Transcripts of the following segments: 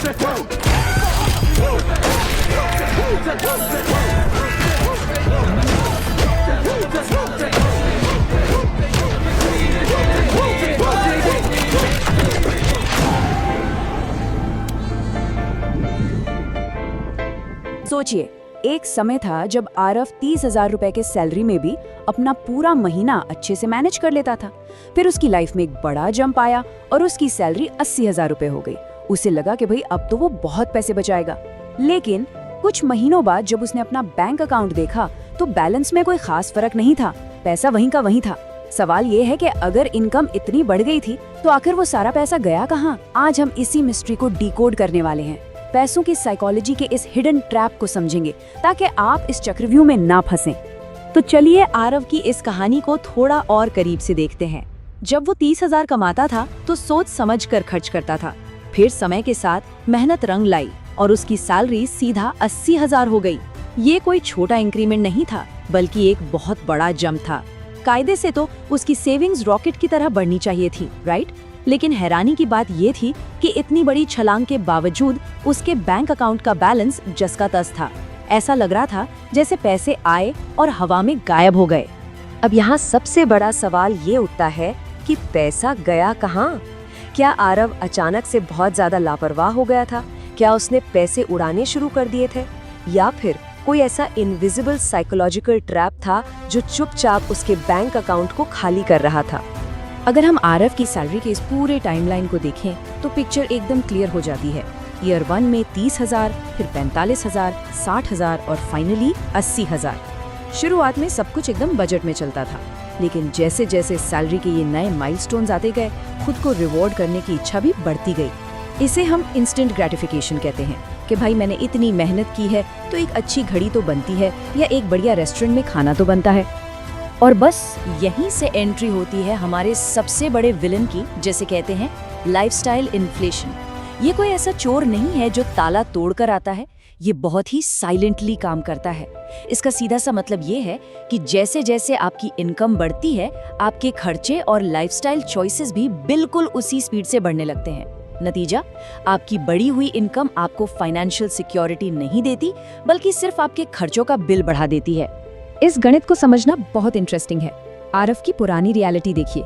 सोचिए, एक समय था जब आरव 30,000 रुपए के सैलरी में भी अपना पूरा महीना अच्छे से मैनेज कर लेता था। फिर उसकी लाइफ में एक बड़ा जंप आया और उसकी सैलरी 80,000 रुपए हो गई। उसे लगा कि भाई अब तो वो बहुत पैसे बचाएगा। लेकिन कुछ महीनों बाद जब उसने अपना बैंक अकाउंट देखा तो बैलेंस में कोई खास फर्क नहीं था, पैसा वहीं का वहीं था। सवाल ये है कि अगर इनकम इतनी बढ़ गई थी तो आखिर वो सारा पैसा गया कहाँ? आज हम इसी मिस्ट्री को डिकोड करने वाले हैं। पैसों की साइकोलॉजी के इस हिडन ट्रैप को समझेंगे ताकि आप इस चक्रव्यूह में ना फंसें। तो चलिए आरव की इस कहानी को थोड़ा और करीब से देखते हैं। जब वो 30,000 कमाता था तो सोच समझ कर खर्च करता था। फिर समय के साथ मेहनत रंग लाई और उसकी सैलरी सीधा 80,000 हो गई। ये कोई छोटा इंक्रीमेंट नहीं था, बल्कि एक बहुत बड़ा जंप था। कायदे से तो उसकी सेविंग्स रॉकेट की तरह बढ़नी चाहिए थी, राइट? लेकिन हैरानी की बात ये थी कि इतनी बड़ी छलांग के बावजूद उसके बैंक अकाउंट का बैलेंस जस का तस था। ऐसा लग रहा था जैसे पैसे आए और हवा में गायब हो गए। अब यहाँ सबसे बड़ा सवाल ये उठता है कि पैसा गया कहाँ? क्या आरव अचानक से बहुत ज्यादा लापरवाह हो गया था? क्या उसने पैसे उड़ाने शुरू कर दिए थे? या फिर कोई ऐसा इनविजिबल साइकोलॉजिकल ट्रैप था जो चुपचाप उसके बैंक अकाउंट को खाली कर रहा था? अगर हम आरव की सैलरी के इस पूरे टाइमलाइन को देखें तो पिक्चर एकदम क्लियर हो जाती है। ईयर 1 में 30,000, फिर 45,000, 60,000 और फाइनली 80,000। शुरुआत में सब कुछ एकदम बजट में चलता था, लेकिन जैसे जैसे सैलरी के ये नए माइलस्टोन्स आते गए, खुद को रिवॉर्ड करने की इच्छा भी बढ़ती गई। इसे हम इंस्टेंट ग्रेटिफिकेशन कहते हैं कि भाई मैंने इतनी मेहनत की है तो एक अच्छी घड़ी तो बनती है या एक बढ़िया रेस्टोरेंट में खाना तो बनता है। और बस यहीं से एंट्री होती है हमारे सबसे बड़े विलन की, जैसे कहते हैं लाइफस्टाइल इन्फ्लेशन। ये कोई ऐसा चोर नहीं है जो ताला तोड़कर आता है, ये बहुत ही साइलेंटली काम करता है। इसका सीधा सा मतलब ये है कि जैसे जैसे आपकी इनकम बढ़ती है, आपके खर्चे और लाइफस्टाइल चॉइसेस भी बिल्कुल उसी स्पीड से बढ़ने लगते हैं। नतीजा, आपकी बढ़ी हुई इनकम आपको फाइनेंशियल सिक्योरिटी नहीं देती, बल्कि सिर्फ आपके खर्चों का बिल बढ़ा देती है। इस गणित को समझना बहुत इंटरेस्टिंग है। आरव की पुरानी रियलिटी देखिए।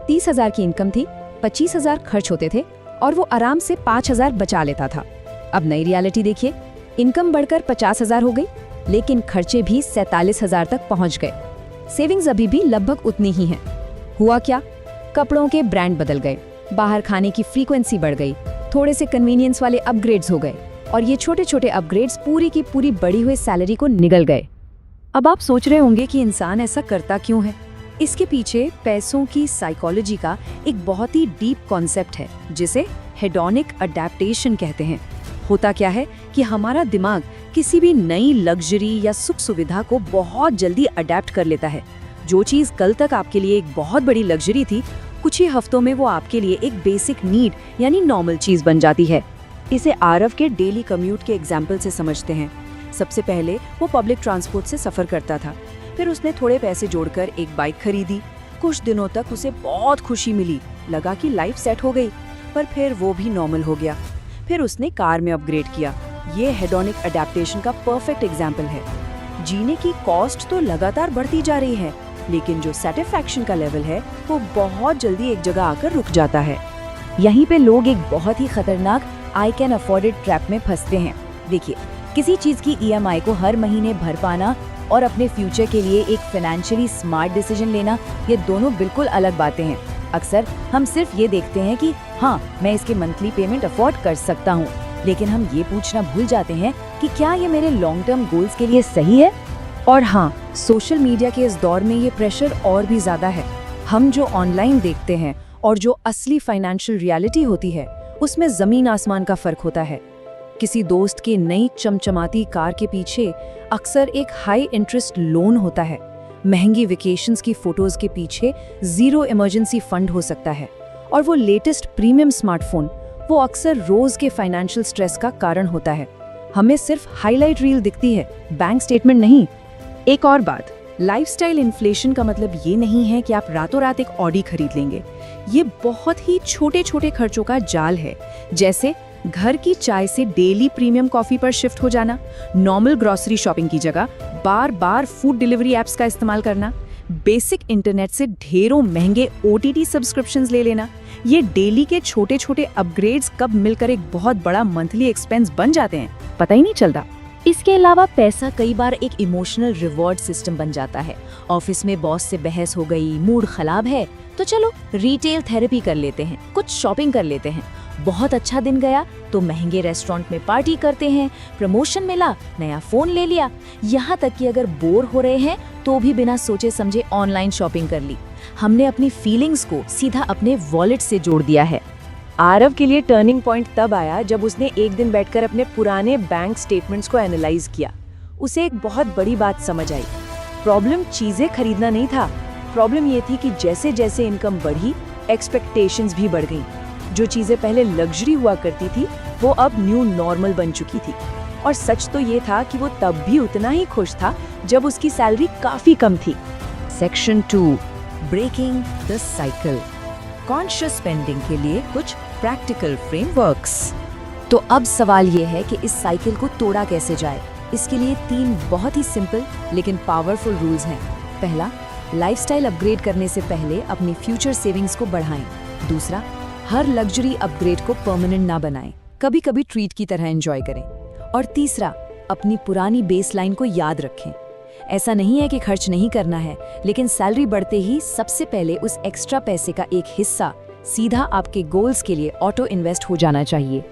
30,000 की इनकम थी, 25,000 खर्च होते थे और वो आराम से 5,000 बचा लेता था। अब नई रियलिटी देखिए, इनकम बढ़कर 50,000 हो गई, लेकिन खर्चे भी 47,000 तक पहुंच गए। सेविंग्स अभी भी लगभग उतनी ही हैं। हुआ क्या? कपड़ों के ब्रांड बदल गए, बाहर खाने की फ्रीक्वेंसी बढ़ गई, थोड़े से कन्वीनियंस वाले अपग्रेड्स हो गए और ये छोटे छोटे अपग्रेड्स पूरी की पूरी बढ़ी हुई सैलरी को निगल गए। अब आप सोच रहे होंगे कि इंसान ऐसा करता क्यों है? इसके पीछे पैसों की साइकोलॉजी का एक बहुत ही डीप कॉन्सेप्ट है, जिसे हेडोनिक अडैप्टेशन कहते हैं। होता क्या है कि हमारा दिमाग किसी भी नई लग्जरी या सुख सुविधा को बहुत जल्दी अडैप्ट कर लेता है। जो चीज़ कल तक आपके लिए एक बहुत बड़ी लग्जरी थी, कुछ ही हफ्तों में वो आपके लिए एक बेसिक नीड यानी नॉर्मल चीज़ बन जाती है। इसे आरव के डेली कम्यूट के एग्जाम्पल से समझते हैं। सबसे पहले वो पब्लिक ट्रांसपोर्ट से सफ़र करता था, फिर उसने थोड़े पैसे जोड़कर एक बाइक खरीदी। कुछ दिनों तक उसे बहुत खुशी मिली, लगा कि लाइफ सेट हो गई, पर फिर वो भी नॉर्मल हो गया। फिर उसने कार में अपग्रेड किया। ये हेडोनिक अडैप्टेशन का परफेक्ट एग्जाम्पल है। जीने की कॉस्ट तो लगातार बढ़ती जा रही है, लेकिन जो सेटिस्फैक्शन का लेवल है वो बहुत जल्दी एक जगह आकर रुक जाता है। यहीं पे लोग एक बहुत ही खतरनाक I can afford it trap में फंसते हैं। देखिए, किसी चीज की ईएमआई को हर महीने भर पाना और अपने फ्यूचर के लिए एक फाइनेंशियली स्मार्ट डिसीजन लेना, ये दोनों बिल्कुल अलग बातें हैं। अक्सर हम सिर्फ ये देखते हैं कि हाँ, मैं इसके मंथली पेमेंट अफोर्ड कर सकता हूँ, लेकिन हम ये पूछना भूल जाते हैं कि क्या ये मेरे लॉन्ग टर्म गोल्स के लिए सही है। और हाँ, सोशल मीडिया के इस दौर में ये प्रेशर और भी ज्यादा है। हम जो ऑनलाइन देखते हैं और जो असली फाइनेंशियल रियलिटी होती है, उसमें जमीन आसमान का फर्क होता है। किसी दोस्त के नई चमचमाती कार के पीछे अक्सर एक हाई इंटरेस्ट लोन होता है। महंगी वेकेशंस की फोटोज के पीछे जीरो इमरजेंसी फंड हो सकता है। और वो लेटेस्ट प्रीमियम स्मार्टफोन, वो अक्सर रोज के फाइनेंशियल स्ट्रेस का कारण होता है। हमें सिर्फ हाईलाइट रील दिखती है, बैंक स्टेटमेंट नहीं। एक और बात, लाइफस्टाइल इन्फ्लेशन का मतलब ये नहीं है कि आप रातों रात एक ऑडी खरीद लेंगे। ये बहुत ही छोटे छोटे खर्चों का जाल है। जैसे घर की चाय से डेली प्रीमियम कॉफी पर शिफ्ट हो जाना, नॉर्मल ग्रोसरी शॉपिंग की जगह बार बार फूड डिलीवरी ऐप्स का इस्तेमाल करना, बेसिक इंटरनेट से ढेरों महंगे OTT सब्सक्रिप्शंस ले लेना, ये डेली के छोटे छोटे अपग्रेड्स कब मिलकर एक बहुत बड़ा मंथली एक्सपेंस बन जाते हैं, पता ही नहीं चलता। इसके अलावा पैसा कई बार एक इमोशनल रिवॉर्ड सिस्टम बन जाता है। ऑफिस में बॉस से बहस हो गई, मूड खराब है, तो चलो रिटेल थेरेपी कर लेते हैं, कुछ शॉपिंग कर लेते हैं। बहुत अच्छा दिन गया तो महंगे रेस्टोरेंट में पार्टी करते हैं, प्रमोशन मिला, नया फोन ले लिया। यहाँ तक कि अगर बोर हो रहे हैं तो भी बिना सोचे समझे ऑनलाइन शॉपिंग कर ली। हमने अपनी फीलिंग्स को सीधा अपने वॉलेट से जोड़ दिया है। आरव के लिए टर्निंग पॉइंट तब आया जब उसने एक दिन बैठकर अपने पुराने बैंक स्टेटमेंट्स को एनालाइज किया। उसे एक बहुत बड़ी बात समझ आई। प्रॉब्लम चीजें खरीदना नहीं था, प्रॉब्लम ये थी कि जैसे जैसे इनकम बढ़ी, एक्सपेक्टेशंस भी बढ़ गईं। जो चीजें पहले लग्जरी हुआ करती थी वो अब न्यू नॉर्मल बन चुकी थी। और सच तो ये था कि वो तब भी उतना ही खुश था जब उसकी सैलरी काफी कम थी। Section 2, breaking the cycle. Conscious spending के लिए कुछ प्रैक्टिकल फ्रेमवर्क्स। तो अब सवाल ये है कि इस साइकिल को तोड़ा कैसे जाए। इसके लिए 3 बहुत ही सिंपल लेकिन पावरफुल रूल्स हैं। पहला, लाइफस्टाइल अपग्रेड करने से पहले अपनी फ्यूचर सेविंग्स को बढ़ाएं। दूसरा, हर लग्जरी अपग्रेड को परमानेंट ना बनाएं, कभी कभी ट्रीट की तरह एंजॉय करें। और तीसरा, अपनी पुरानी बेसलाइन को याद रखें। ऐसा नहीं है कि खर्च नहीं करना है, लेकिन सैलरी बढ़ते ही सबसे पहले उस एक्स्ट्रा पैसे का एक हिस्सा सीधा आपके गोल्स के लिए ऑटो इन्वेस्ट हो जाना चाहिए।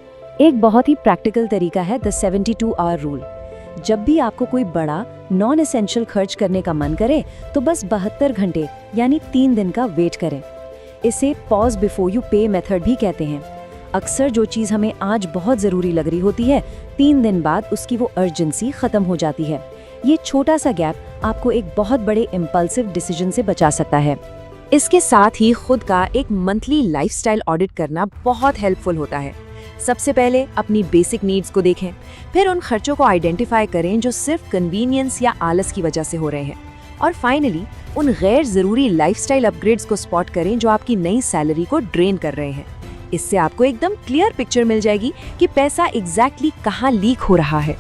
एक बहुत ही प्रैक्टिकल तरीका है द 72 आवर रूल। जब भी आपको कोई बड़ा नॉन एसेंशियल खर्च करने का मन करे तो बस 72 घंटे यानी 3 दिन का वेट करें। इसे पॉज बिफोर यू पे मेथड भी कहते हैं। अक्सर जो चीज़ हमें आज बहुत ज़रूरी लग रही होती है, 3 दिन बाद उसकी वो अर्जेंसी ख़त्म हो जाती है। ये छोटा सा गैप आपको एक बहुत बड़े इम्पल्सिव डिसीजन से बचा सकता है। इसके साथ ही खुद का एक मंथली लाइफस्टाइल ऑडिट करना बहुत हेल्पफुल होता है। सबसे पहले अपनी बेसिक नीड्स को देखें, फिर उन खर्चों को आइडेंटिफाई करें जो सिर्फ कन्वीनियंस या आलस की वजह से हो रहे हैं, और फाइनली उन गैर ज़रूरी लाइफस्टाइल अपग्रेड्स को स्पॉट करें जो आपकी नई सैलरी को ड्रेन कर रहे हैं। इससे आपको एकदम क्लियर पिक्चर मिल जाएगी कि पैसा एग्जैक्टली कहाँ लीक हो रहा है।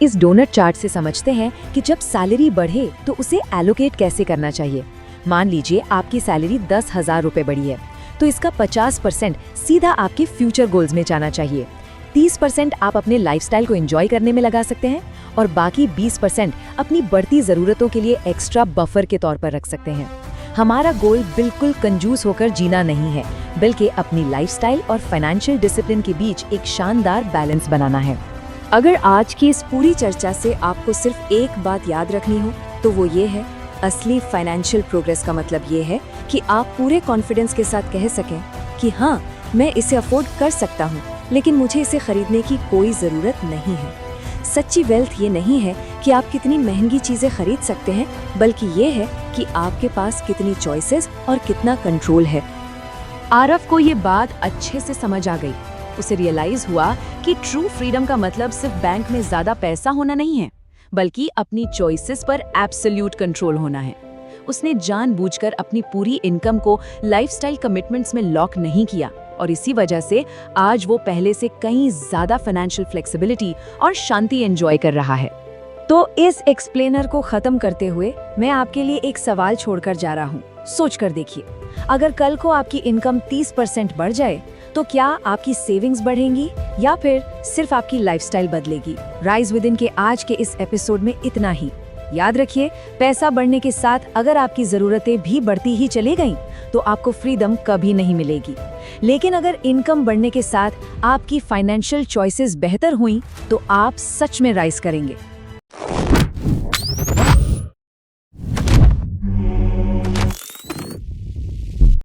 इस डोनट चार्ट से समझते हैं कि जब सैलरी बढ़े तो उसे एलोकेट कैसे करना चाहिए। मान लीजिए आपकी सैलरी 10,000 रुपये बढ़ी है, तो इसका 50% सीधा आपके फ्यूचर गोल्स में जाना चाहिए। 30% आप अपने लाइफस्टाइल को एंजॉय करने में लगा सकते हैं और बाकी 20% अपनी बढ़ती ज़रूरतों के लिए एक्स्ट्रा बफर के तौर पर रख सकते हैं। हमारा गोल बिल्कुल कंजूस होकर जीना नहीं है, बल्कि अपनी लाइफस्टाइल और फाइनेंशियल डिसिप्लिन के बीच एक शानदार बैलेंस बनाना है। अगर आज की इस पूरी चर्चा से आपको सिर्फ एक बात याद रखनी हो तो वो ये है, असली फाइनेंशियल प्रोग्रेस का मतलब ये है कि आप पूरे कॉन्फिडेंस के साथ कह सकें कि हाँ, मैं इसे अफोर्ड कर सकता हूँ, लेकिन मुझे इसे खरीदने की कोई ज़रूरत नहीं है। सच्ची वेल्थ ये नहीं है कि आप कितनी महंगी चीज़ें खरीद सकते हैं, बल्कि ये है कि आपके पास कितनी चॉइसेस और कितना कंट्रोल है। आरव को ये बात अच्छे से समझ आ गई। उसे रियलाइज हुआ कि ट्रू फ्रीडम का मतलब सिर्फ बैंक में ज़्यादा पैसा होना नहीं है, बल्कि अपनी चॉइसेस पर एब्सोल्यूट कंट्रोल होना है। उसने जानबूझकर अपनी पूरी इनकम को लाइफस्टाइल कमिटमेंट्स में लॉक नहीं किया, और इसी वजह से आज वो पहले से कहीं ज़्यादा फाइनेंशियल फ्लेक्सिबिलिटी और शांति एंजॉय कर रहा है। तो इस एक्सप्लेनर को ख़त्म करते हुए मैं आपके लिए एक सवाल छोड़कर जा रहा हूँ। सोच कर देखिए, अगर कल को आपकी इनकम 30% बढ़ जाए तो क्या आपकी सेविंग्स बढ़ेंगी या फिर सिर्फ आपकी लाइफस्टाइल बदलेगी? राइज विद इन के आज के इस एपिसोड में इतना ही। याद रखिए, पैसा बढ़ने के साथ अगर आपकी ज़रूरतें भी बढ़ती ही चली गईं तो आपको फ्रीडम कभी नहीं मिलेगी, लेकिन अगर इनकम बढ़ने के साथ आपकी फाइनेंशियल चॉइसेस बेहतर हुई तो आप सच में राइज करेंगे।